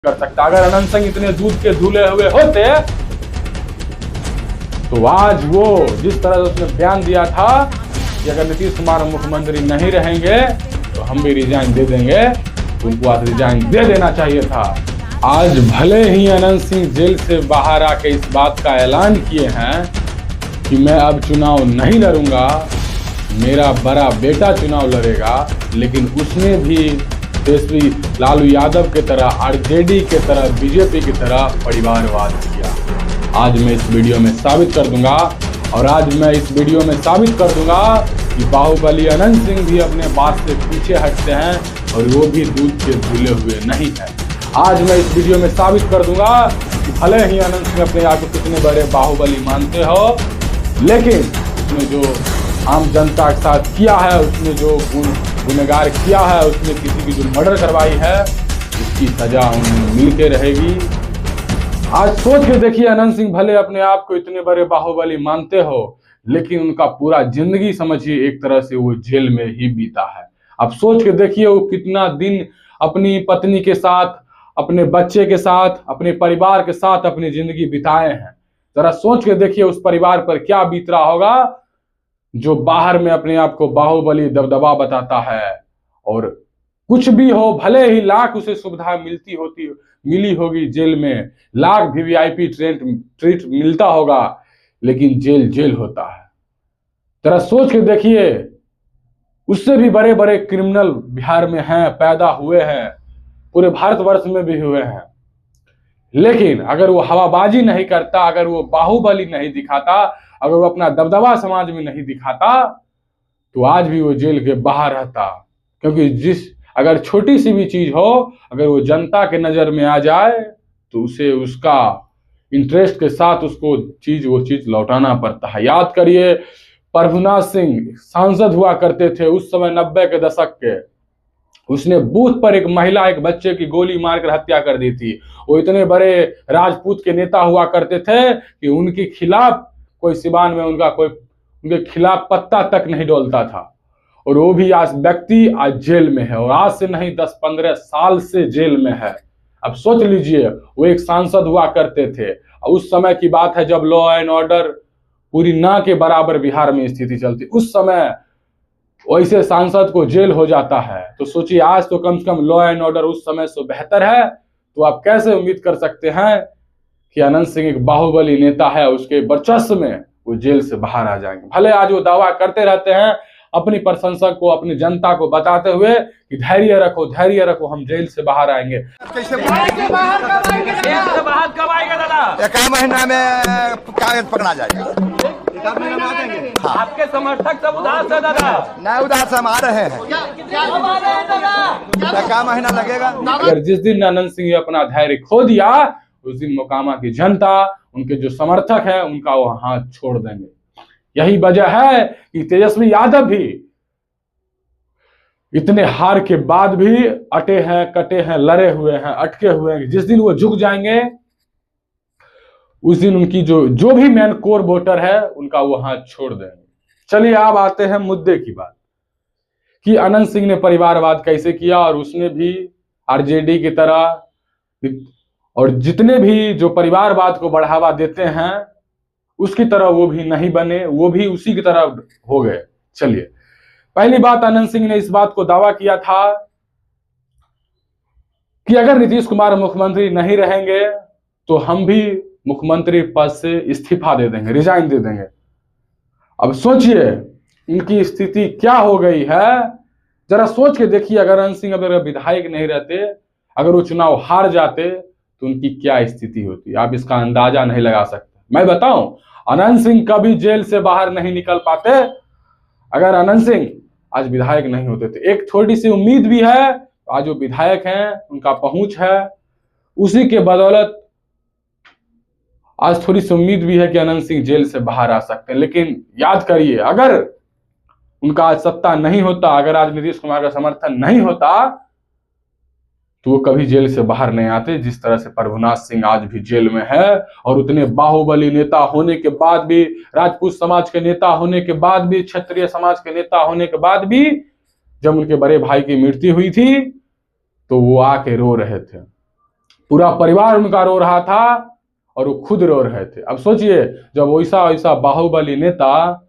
कर सकता। अगर अनंत सिंह इतने दूध के धुले हुए होते तो आज वो जिस तरह से उसने बयान दिया था कि अगर नीतीश कुमार मुख्यमंत्री नहीं रहेंगे तो हम भी रिजाइन दे देंगे, उनको आज रिजाइन दे देना चाहिए था। आज भले ही अनंत सिंह जेल से बाहर आके इस बात का ऐलान किए हैं कि मैं अब चुनाव नहीं लड़ूंगा, मेरा बड़ा बेटा चुनाव लड़ेगा, लेकिन उसने भी तेजस्वी लालू यादव के तरह, आरजेडी के तरह, बीजेपी की तरह परिवारवाद किया। आज मैं इस वीडियो में साबित कर दूंगा कि बाहुबली अनंत सिंह भी अपने बात से पीछे हटते हैं और वो भी दूध के धुले हुए नहीं है। आज मैं इस वीडियो में साबित कर दूंगा कि भले ही अनंत सिंह अपने आप को कितने बड़े बाहुबली मानते हो, लेकिन उसने जो आम जनता के साथ किया है, उसने जो गुनहगार किया है, उसने किसी की जो मर्डर करवाई है, उसकी सजा उन्हें मिल के रहेगी। आज सोच के देखिए, अनंत सिंह भले अपने आप को इतने बड़े बाहुबली मानते हो, लेकिन उनका पूरा जिंदगी समझिए एक तरह से वो जेल में ही बीता है। अब सोच के देखिए वो कितना दिन अपनी पत्नी के साथ, अपने बच्चे के साथ, अपने परिवार के साथ अपनी जिंदगी बिताए हैं। जरा सोच के देखिए उस परिवार पर क्या बीत रहा होगा जो बाहर में अपने आप को बाहुबली दबदबा बताता है। और कुछ भी हो, भले ही लाख उसे सुविधा मिली होगी जेल में, लाख वीवीआईपी ट्रीट मिलता होगा, लेकिन जेल जेल होता है। जरा सोच के देखिए, उससे भी बड़े बड़े क्रिमिनल बिहार में हैं, पैदा हुए हैं, पूरे भारतवर्ष में भी हुए हैं, लेकिन अगर वो हवाबाजी नहीं करता, अगर वो बाहुबली नहीं दिखाता, अगर वो अपना दबदबा समाज में नहीं दिखाता, तो आज भी वो जेल के बाहर रहता। क्योंकि अगर छोटी सी भी चीज हो, अगर वो जनता के नजर में आ जाए, तो उसे उसका इंटरेस्ट के साथ उसको वो चीज लौटाना पड़ता है। याद करिए, प्रभुनाथ सिंह सांसद हुआ करते थे उस समय 90 के दशक के, उसने बूथ पर एक महिला, एक बच्चे की गोली मारकर हत्या कर दी थी। वो इतने बड़े राजपूत के नेता हुआ करते थे कि उनके खिलाफ कोई सिवान में उनके खिलाफ पत्ता तक नहीं डोलता था। और वो भी आज व्यक्ति आज जेल में है, और आज से नहीं 10-15 साल से जेल में है। अब सोच लीजिए, वो एक सांसद हुआ करते थे, उस समय की बात है जब लॉ एंड ऑर्डर पूरी ना के बराबर बिहार में स्थिति चलती, उस समय वैसे सांसद को जेल हो जाता है। तो सोचिए, आज तो कम से कम लॉ एंड ऑर्डर उस समय से बेहतर है। तो आप कैसे उम्मीद कर सकते हैं कि अनंत सिंह एक बाहुबली नेता है, उसके वर्चस्व में वो जेल से बाहर आ जाएंगे। भले आज वो दावा करते रहते हैं अपनी प्रशंसक को, अपनी जनता को बताते हुए कि धैर्य रखो, हम जेल से बाहर आएंगे। कैसे बाहर कब आएगा दादा? एक महीना में कागज पकड़ा जाएगा। हाँ। आपके समर्थक सब उदास है दादा? नहीं उदास, हम आ रहे हैं। क्या महीना लगेगा? अगर जिस दिन अनंत सिंह अपना धैर्य खो दिया, उस दिन मोकामा की जनता, उनके जो समर्थक हैं, उनका वो हाथ छोड़ देंगे। यही वजह है कि तेजस्वी यादव भी इतने हार के बाद भी अटे हैं, कटे हैं, लड़े हुए हैं, अटके हुए हैं। जिस दिन वो झुक जाएंगे, उस दिन उनकी जो भी मेन कोर वोटर है, उनका वो हाथ छोड़ देंगे। चलिए अब आते हैं मुद्दे की बात कि अनंत सिंह ने परिवारवाद कैसे किया, और उसने भी आरजेडी की तरह, और जितने भी जो परिवारवाद को बढ़ावा देते हैं उसकी तरह वो भी नहीं बने, वो भी उसी की तरह हो गए। चलिए, पहली बात, अनंत सिंह ने इस बात को दावा किया था कि अगर नीतीश कुमार मुख्यमंत्री नहीं रहेंगे तो हम भी मुख्यमंत्री पद से इस्तीफा दे देंगे, रिजाइन दे देंगे। अब सोचिए इनकी स्थिति क्या हो गई है, जरा सोच के देखिए। अगर अनंत सिंह अगर विधायक नहीं रहते, अगर वो चुनाव हार जाते, तो उनकी क्या स्थिति होती, आप इसका अंदाजा नहीं लगा सकते। मैं बताऊं, अनंत सिंह कभी जेल से बाहर नहीं निकल पाते अगर अनंत सिंह आज विधायक नहीं होते थे। एक थोड़ी सी उम्मीद भी है, आज जो विधायक हैं उनका पहुंच है, उसी के बदौलत आज थोड़ी सी उम्मीद भी है कि अनंत सिंह जेल से बाहर आ सकते हैं। लेकिन याद करिए, अगर उनका आज सत्ता नहीं होता, अगर आज नीतीश कुमार का समर्थन नहीं होता, तो वो कभी जेल से बाहर नहीं आते। जिस तरह से प्रभुनाथ सिंह आज भी जेल में है, और उतने बाहुबली नेता होने के बाद भी, राजपूत समाज के नेता होने के बाद भी, क्षत्रिय समाज के नेता होने के बाद भी, जब उनके बड़े भाई की मृत्यु हुई थी तो वो आके रो रहे थे। पूरा परिवार उनका रो रहा था और वो खुद रो रहे थे। अब सोचिए, जब वैसा वैसा बाहुबली नेता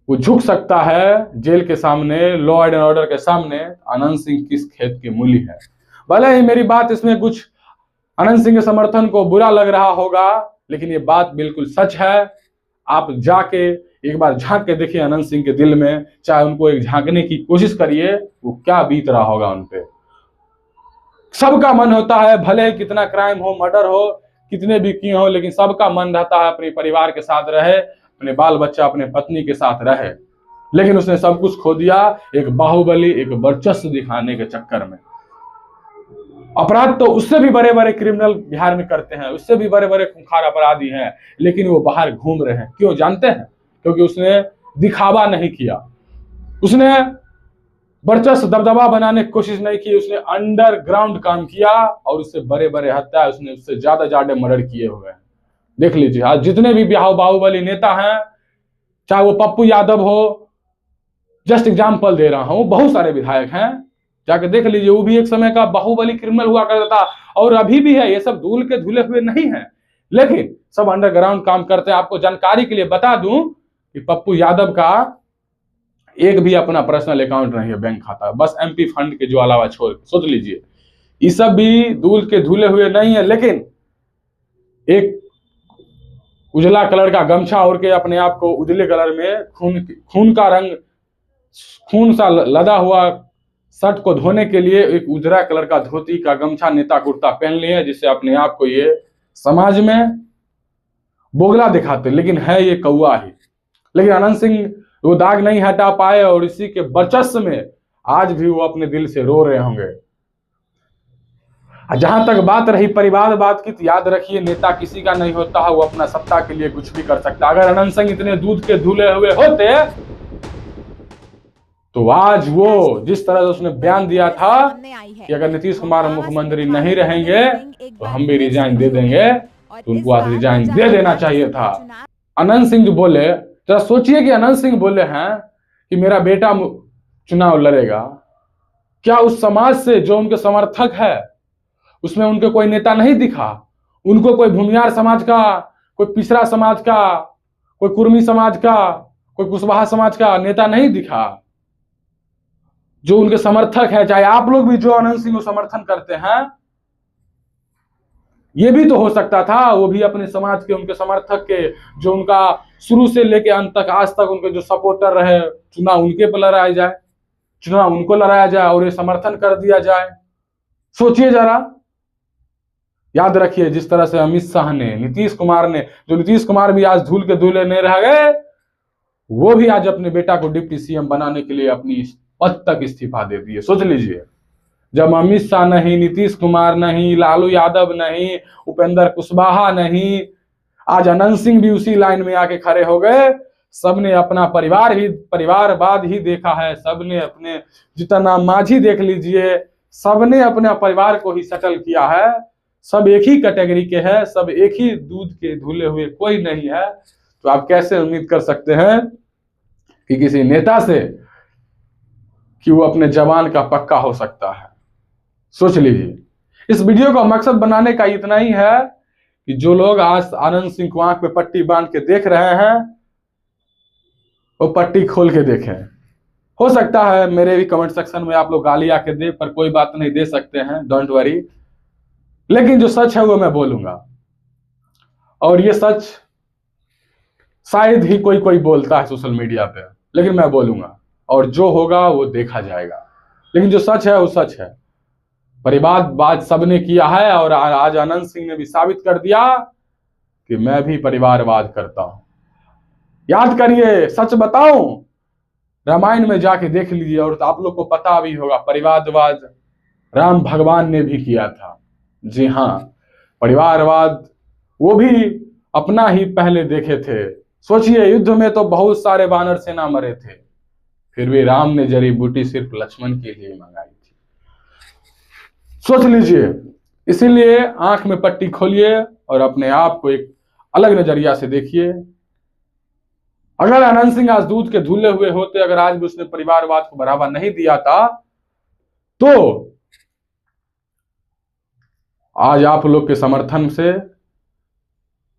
वो झुक सकता है जेल के सामने, लॉ एंड ऑर्डर के सामने, अनंत सिंह किस खेत की मूली है। भले ही मेरी बात इसमें कुछ अनंत सिंह के समर्थन को बुरा लग रहा होगा, लेकिन ये बात बिल्कुल सच है। आप जाके एक बार झांक के देखिए अनंत सिंह के दिल में, चाहे उनको एक झांकने की कोशिश करिए, वो क्या बीत रहा होगा उनपे। सबका मन होता है, भले ही कितना क्राइम हो, मर्डर हो, कितने भी किए हो, लेकिन सबका मन रहता है अपने परिवार के साथ रहे, अपने बाल बच्चा, अपने पत्नी के साथ रहे। लेकिन उसने सब कुछ खो दिया एक बाहुबली, एक वर्चस्व दिखाने के चक्कर में। अपराध तो उससे भी बड़े बड़े क्रिमिनल बिहार में करते हैं, उससे भी बड़े बड़े खूंखार अपराधी हैं, लेकिन वो बाहर घूम रहे हैं। क्यों जानते हैं? क्योंकि उसने दिखावा नहीं किया, उसने वर्चस्व दबदबा बनाने की कोशिश नहीं की, उसने अंडरग्राउंड काम किया और उससे बड़े बड़े हत्या, उसने उससे ज्यादा मर्डर किए हुए हैं। देख लीजिए आज जितने भी बाहुबली नेता हैं, चाहे वो पप्पू यादव हो, जस्ट एग्जाम्पल दे रहा हूं, बहुत सारे विधायक हैं, जाके देख लीजिए। वो भी एक समय का बाहुबली क्रिमिनल हुआ करता था और अभी भी है। ये सब धूल के धुले हुए नहीं है, लेकिन सब अंडरग्राउंड काम करते हैं। आपको जानकारी के लिए बता दूं कि पप्पू यादव का एक भी अपना पर्सनल अकाउंट नहीं है, बैंक खाता, बस एमपी फंड के जो अलावा छोड़, सोच लीजिए। ये सब भी धूल के धुले हुए नहीं है, लेकिन एक उजला कलर का गमछा ओढ़ के अपने आप को उजले कलर में खून का रंग, खून सा लदा हुआ शर्ट को धोने के लिए एक उजला कलर का धोती का गमछा, नेता कुर्ता पहन लिए, जिससे अपने आप को ये समाज में बोगला दिखाते, लेकिन है ये कौआ ही। लेकिन अनंत सिंह वो दाग नहीं हटा पाए और इसी के वर्चस्व में आज भी वो अपने दिल से रो रहे होंगे। जहां तक बात रही परिवारवाद की, तो याद रखिए नेता किसी का नहीं होता है, वो अपना सत्ता के लिए कुछ भी कर सकता। अगर अनंत सिंह इतने दूध के धुले हुए होते तो आज वो जिस तरह से उसने बयान दिया था कि अगर नीतीश कुमार मुख्यमंत्री नहीं रहेंगे तो हम भी रिजाइन दे देंगे, तो उनको आज रिजाइन दे देना चाहिए था। अनंत सिंह जो बोले, जरा सोचिए कि अनंत सिंह बोले हैं कि मेरा बेटा चुनाव लड़ेगा, क्या उस समाज से जो उनके समर्थक है उसमें उनके कोई नेता नहीं दिखा? उनको कोई भूमियार समाज का, कोई पिछड़ा समाज का, कोई कुर्मी समाज का, कोई कुशवाहा समाज का नेता नहीं दिखा जो उनके समर्थक है? चाहे आप लोग भी जो अनंत सिंह को समर्थन करते हैं, ये भी तो हो सकता था वो भी अपने समाज के, उनके समर्थक के, जो उनका शुरू से लेके अंत तक आज तक उनके जो सपोर्टर रहे, चुनाव उनके पर लड़ाया जाए, चुनाव उनको लड़ाया जाए और ये समर्थन कर दिया जाए। सोचिए जरा, याद रखिए जिस तरह से अमित शाह ने, नीतीश कुमार ने, जो नीतीश कुमार भी आज धूल के धूले नहीं रह गए, वो भी आज अपने बेटा को डिप्टी सीएम बनाने के लिए अपनी पद तक इस्तीफा दे दिए। सोच लीजिए, जब अमित शाह नहीं, नीतीश कुमार नहीं, लालू यादव नहीं, उपेंद्र कुशवाहा नहीं, आज अनंत सिंह भी उसी लाइन में आके खड़े हो गए। सबने अपना परिवारवाद ही देखा है, सबने अपने, जितना माझी देख लीजिए, सबने अपना परिवार को ही सेटल किया है। सब एक ही कैटेगरी के हैं, सब एक ही दूध के धुले हुए, कोई नहीं है। तो आप कैसे उम्मीद कर सकते हैं कि किसी नेता से कि वो अपने जवान का पक्का हो सकता है? सोच लीजिए। इस वीडियो का मकसद बनाने का इतना ही है कि जो लोग आज अनंत सिंह को आंख पे पट्टी बांध के देख रहे हैं, वो पट्टी खोल के देखें। हो सकता है मेरे भी कमेंट सेक्शन में आप लोग गाली आके दे, पर कोई बात नहीं, दे सकते हैं, डोंट वरी। लेकिन जो सच है वो मैं बोलूंगा, और ये सच शायद ही कोई बोलता है सोशल मीडिया पे, लेकिन मैं बोलूंगा, और जो होगा वो देखा जाएगा। लेकिन जो सच है वो सच है। परिवारवाद सबने किया है और आज अनंत सिंह ने भी साबित कर दिया कि मैं भी परिवारवाद करता हूं। याद करिए, सच बताऊं, रामायण में जाके देख लीजिए और आप लोग को पता भी होगा, परिवारवाद राम भगवान ने भी किया था। जी हाँ, परिवारवाद वो भी अपना ही पहले देखे थे। सोचिए, युद्ध में तो बहुत सारे वानर सेना मरे थे, फिर भी राम ने जड़ी बूटी सिर्फ लक्ष्मण के लिए मंगाई थी। सोच लीजिए। इसीलिए आंख में पट्टी खोलिए और अपने आप को एक अलग नजरिया से देखिए। अगर अनंत सिंह आज दूध के धुले हुए होते, अगर आज भी उसने परिवारवाद को बढ़ावा नहीं दिया था, तो आज आप लोग के समर्थन से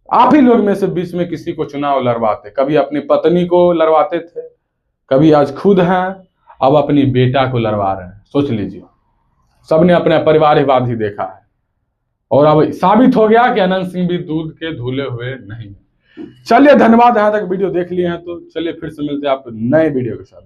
आप ही लोग में से बीच में किसी को चुनाव लड़वाते, कभी अपनी पत्नी को लड़वाते थे, कभी आज खुद हैं, अब अपनी बेटा को लड़वा रहे हैं। सोच लीजिए, सबने अपना परिवारवाद ही देखा है और अब साबित हो गया कि अनंत सिंह भी दूध के धुले हुए नहीं। चलिए धन्यवाद, यहाँ तक वीडियो देख लिए हैं तो चलिए फिर से मिलते हैं आप नए वीडियो के साथ।